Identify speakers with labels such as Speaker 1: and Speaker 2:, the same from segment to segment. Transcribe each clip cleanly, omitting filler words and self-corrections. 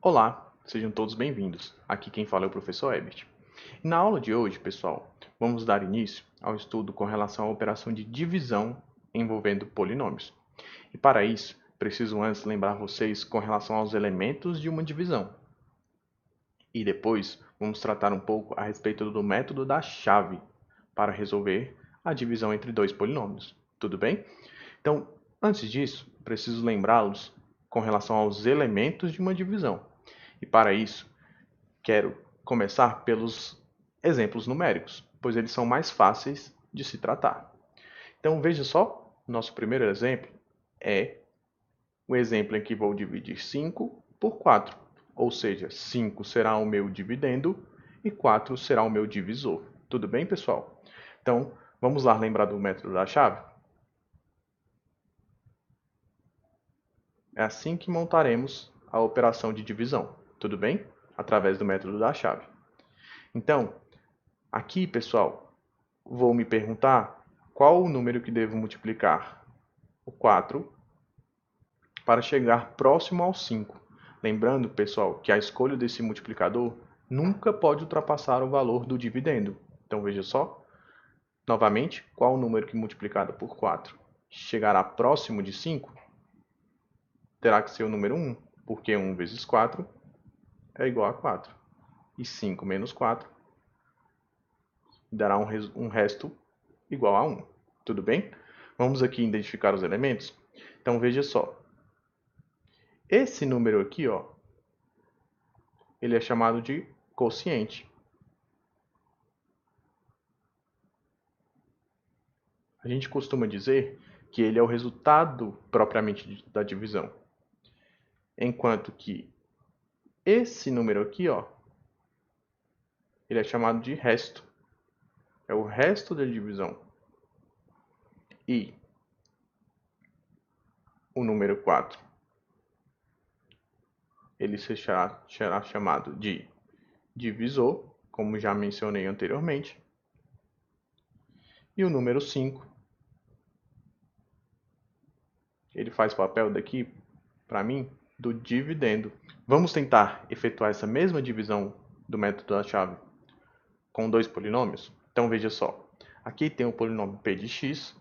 Speaker 1: Olá, sejam todos bem-vindos. Aqui quem fala é o professor Ebert. E na aula de hoje, pessoal, vamos dar início ao estudo com relação à operação de divisão envolvendo polinômios. E para isso, preciso antes lembrar vocês com relação aos elementos de uma divisão. E depois, vamos tratar um pouco a respeito do método da chave para resolver a divisão entre dois polinômios. Tudo bem? Então, antes disso, preciso lembrá-los com relação aos elementos de uma divisão. E para isso, quero começar pelos exemplos numéricos, pois eles são mais fáceis de se tratar. Então, veja só, nosso primeiro exemplo é o exemplo em que vou dividir 5 por 4, ou seja, 5 será o meu dividendo e 4 será o meu divisor. Tudo bem, pessoal? Então, vamos lá lembrar do método da chave? É assim que montaremos a operação de divisão, tudo bem? Através do método da chave. Então, aqui, pessoal, vou me perguntar qual o número que devo multiplicar o 4 para chegar próximo ao 5. Lembrando, pessoal, que a escolha desse multiplicador nunca pode ultrapassar o valor do dividendo. Então, veja só, novamente, qual o número que multiplicado por 4 chegará próximo de 5? Terá que ser o número 1, porque 1 vezes 4 é igual a 4. E 5 menos 4 dará um resto igual a 1. Tudo bem? Vamos aqui identificar os elementos. Então, veja só. Esse número aqui, ó, ele é chamado de quociente. A gente costuma dizer que ele é o resultado propriamente da divisão. Enquanto que esse número aqui, ó, ele é chamado de resto. É o resto da divisão. E o número 4, ele será chamado de divisor, como já mencionei anteriormente. E o número 5, ele faz papel daqui, para mim, do dividendo. Vamos tentar efetuar essa mesma divisão do método da chave com dois polinômios? Então veja só, aqui tem o polinômio p de x,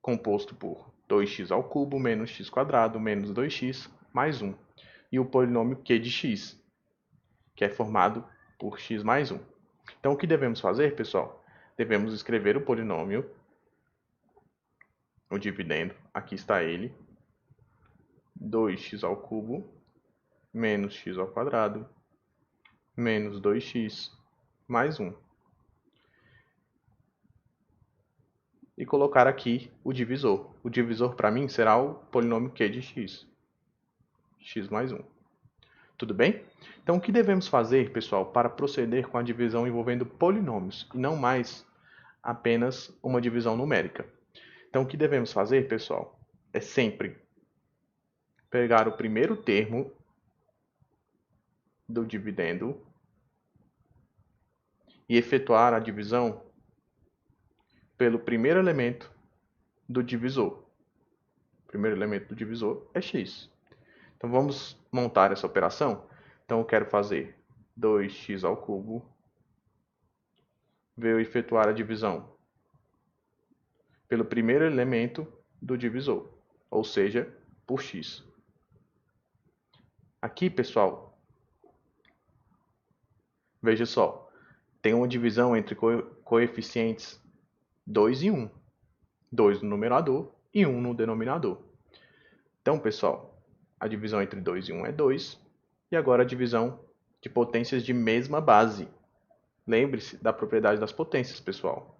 Speaker 1: composto por 2x ao cubo menos x quadrado menos 2x mais 1. E o polinômio q de x, que é formado por x mais 1. Então o que devemos fazer, pessoal? Devemos escrever o polinômio, o dividendo, aqui está ele, 2x ao cubo menos x ao quadrado menos 2x mais 1. E colocar aqui o divisor. O divisor para mim será o polinômio q de x, x mais 1. Tudo bem? Então o que devemos fazer, pessoal, para proceder com a divisão envolvendo polinômios e não mais apenas uma divisão numérica? Então o que devemos fazer, pessoal, é sempre pegar o primeiro termo do dividendo e efetuar a divisão pelo primeiro elemento do divisor. O primeiro elemento do divisor é x. Então vamos montar essa operação. Então eu quero fazer 2x ao cubo, vou efetuar a divisão pelo primeiro elemento do divisor, ou seja, por x. Aqui, pessoal, veja só, tem uma divisão entre coeficientes 2 e 1. 2 no numerador e 1 no denominador. Então, pessoal, a divisão entre 2 e 1 é 2. E agora a divisão de potências de mesma base. Lembre-se da propriedade das potências, pessoal.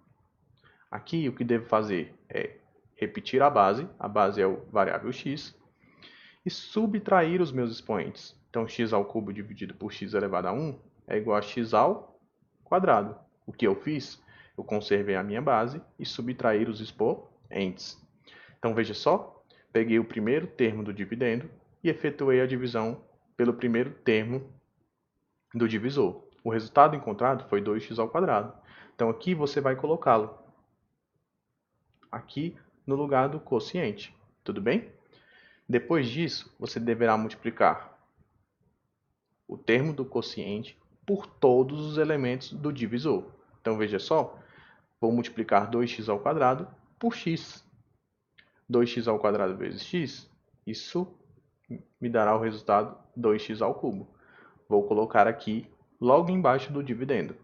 Speaker 1: Aqui o que devo fazer é repetir a base é o variável x, e subtrair os meus expoentes. Então, x ao cubo dividido por x elevado a 1 é igual a x ao quadrado. O que eu fiz? Eu conservei a minha base e subtrair os expoentes. Então, veja só, peguei o primeiro termo do dividendo e efetuei a divisão pelo primeiro termo do divisor. O resultado encontrado foi 2x ao quadrado. Então, aqui você vai colocá-lo aqui no lugar do quociente. Tudo bem? Depois disso, você deverá multiplicar o termo do quociente por todos os elementos do divisor. Então, veja só, vou multiplicar 2x² por x. 2x² vezes x, isso me dará o resultado 2x². Vou colocar aqui logo embaixo do dividendo.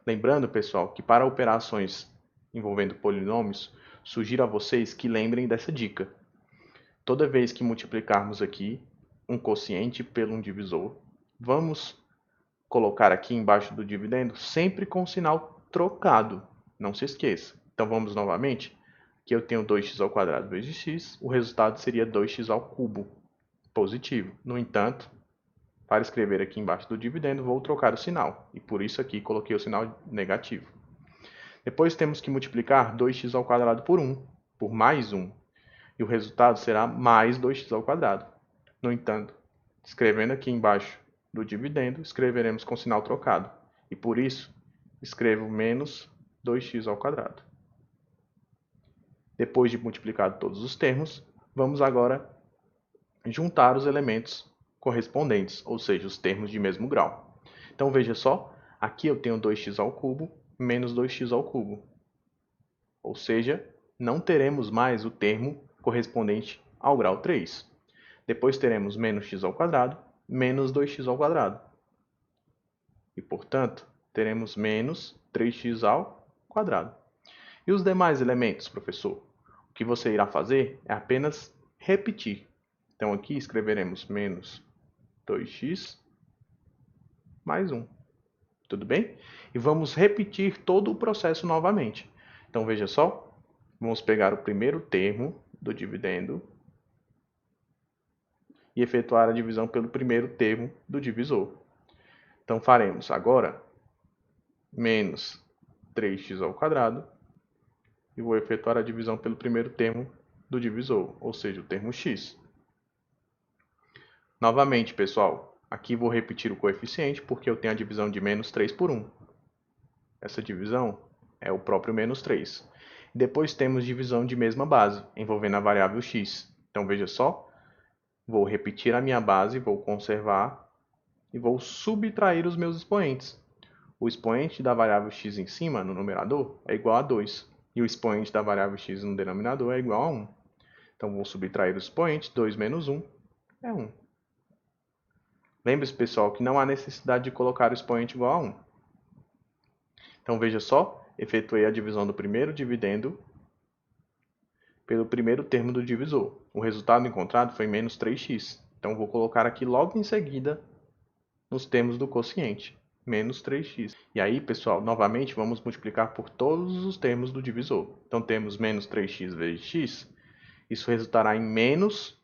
Speaker 1: Lembrando, pessoal, que para operações envolvendo polinômios, sugiro a vocês que lembrem dessa dica. Toda vez que multiplicarmos aqui um quociente pelo um divisor, vamos colocar aqui embaixo do dividendo sempre com o sinal trocado. Não se esqueça. Então vamos novamente. Aqui eu tenho 2x² vezes x, o resultado seria 2x³ positivo. No entanto, para escrever aqui embaixo do dividendo, vou trocar o sinal. E por isso aqui coloquei o sinal negativo. Depois temos que multiplicar 2x² por 1, por mais 1. E o resultado será mais 2x². No entanto, escrevendo aqui embaixo do dividendo, escreveremos com sinal trocado. E por isso, escrevo menos 2x². Depois de multiplicado todos os termos, vamos agora juntar os elementos correspondentes, ou seja, os termos de mesmo grau. Então veja só, aqui eu tenho 2x³ menos 2x³. Ou seja, não teremos mais o termo correspondente ao grau 3. Depois teremos menos x² menos 2x². E, portanto, teremos menos 3x². E os demais elementos, professor? O que você irá fazer é apenas repetir. Então, aqui escreveremos menos 2x mais 1. Tudo bem? E vamos repetir todo o processo novamente. Então, veja só. Vamos pegar o primeiro termo do dividendo e efetuar a divisão pelo primeiro termo do divisor. Então, faremos agora menos 3x² e vou efetuar a divisão pelo primeiro termo do divisor, ou seja, o termo x. Novamente, pessoal, aqui vou repetir o coeficiente porque eu tenho a divisão de menos 3 por 1. Essa divisão é o próprio menos 3. Depois temos divisão de mesma base, envolvendo a variável x. Então, veja só, vou repetir a minha base, vou conservar e vou subtrair os meus expoentes. O expoente da variável x em cima, no numerador, é igual a 2. E o expoente da variável x no denominador é igual a 1. Então, vou subtrair os expoentes, 2 menos 1 é 1. Lembre-se, pessoal, que não há necessidade de colocar o expoente igual a 1. Então, veja só, efetuei a divisão do primeiro dividendo pelo primeiro termo do divisor. O resultado encontrado foi menos 3x. Então, vou colocar aqui logo em seguida nos termos do quociente, menos 3x. E aí, pessoal, novamente vamos multiplicar por todos os termos do divisor. Então, temos menos 3x vezes x. Isso resultará em menos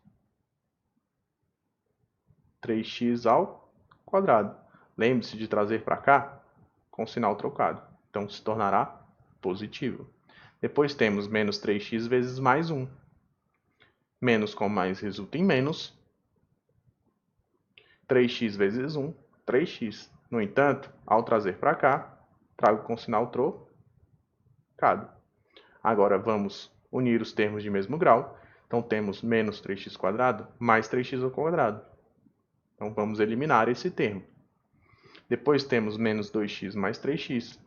Speaker 1: 3x². Lembre-se de trazer para cá com sinal trocado. Então, se tornará positivo. Depois temos menos 3x vezes mais 1. Menos com mais resulta em menos. 3x vezes 1, 3x. No entanto, ao trazer para cá, trago com sinal trocado. Agora vamos unir os termos de mesmo grau. Então temos menos 3x² mais 3x². Então vamos eliminar esse termo. Depois temos menos 2x mais 3x.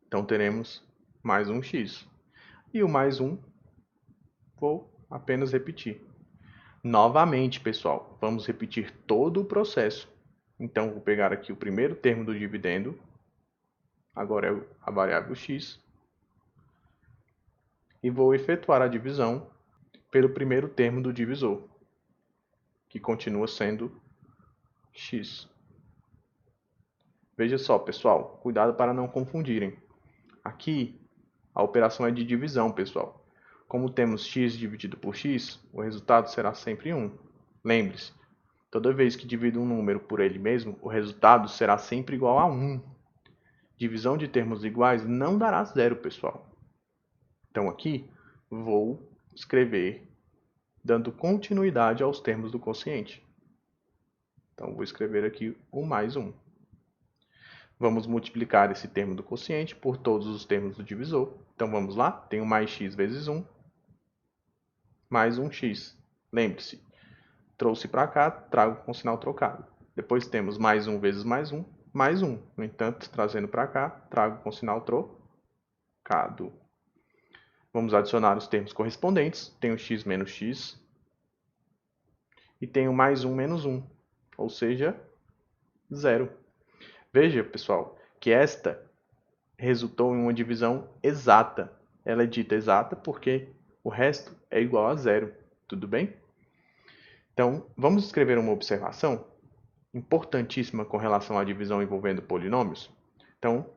Speaker 1: Então teremos mais 1x. E o mais 1, vou apenas repetir. Novamente, pessoal, vamos repetir todo o processo. Então, vou pegar aqui o primeiro termo do dividendo, agora é a variável x, e vou efetuar a divisão pelo primeiro termo do divisor, que continua sendo x. Veja só, pessoal, cuidado para não confundirem. Aqui, a operação é de divisão, pessoal. Como temos x dividido por x, o resultado será sempre 1. Lembre-se, toda vez que divido um número por ele mesmo, o resultado será sempre igual a 1. Divisão de termos iguais não dará zero, pessoal. Então aqui vou escrever dando continuidade aos termos do quociente. Então vou escrever aqui o mais 1. Vamos multiplicar esse termo do quociente por todos os termos do divisor. Então vamos lá, tenho mais x vezes 1, mais 1x. Lembre-se, trouxe para cá, trago com sinal trocado. Depois temos mais 1 vezes mais 1, mais 1. No entanto, trazendo para cá, trago com sinal trocado. Vamos adicionar os termos correspondentes. Tenho x menos x. E tenho mais 1 menos 1, ou seja, 0. Veja, pessoal, que esta resultou em uma divisão exata. Ela é dita exata porque o resto é igual a 0. Tudo bem? Então, vamos escrever uma observação importantíssima com relação à divisão envolvendo polinômios. Então,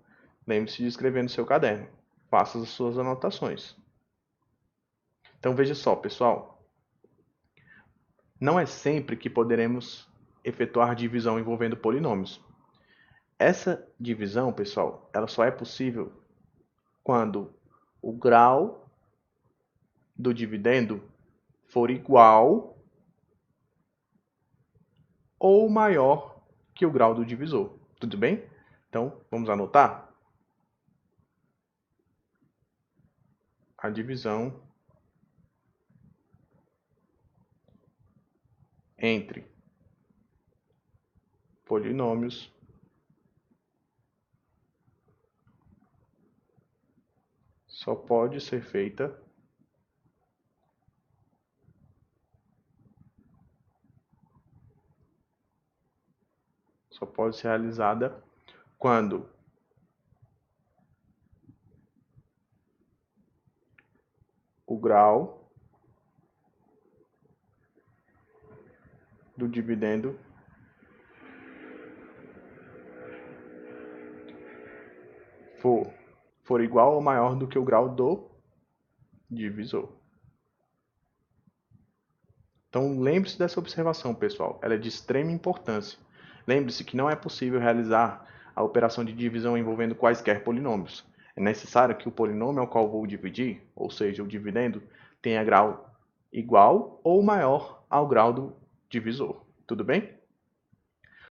Speaker 1: lembre-se de escrever no seu caderno. Faça as suas anotações. Então, veja só, pessoal. Não é sempre que poderemos efetuar divisão envolvendo polinômios. Essa divisão, pessoal, ela só é possível quando o grau do dividendo for igual ou maior que o grau do divisor. Tudo bem? Então, vamos anotar? A divisão entre polinômios só pode ser feita só pode ser realizada quando o grau do dividendo for igual ou maior do que o grau do divisor. Então, lembre-se dessa observação, pessoal. Ela é de extrema importância. Lembre-se que não é possível realizar a operação de divisão envolvendo quaisquer polinômios. É necessário que o polinômio ao qual vou dividir, ou seja, o dividendo, tenha grau igual ou maior ao grau do divisor. Tudo bem?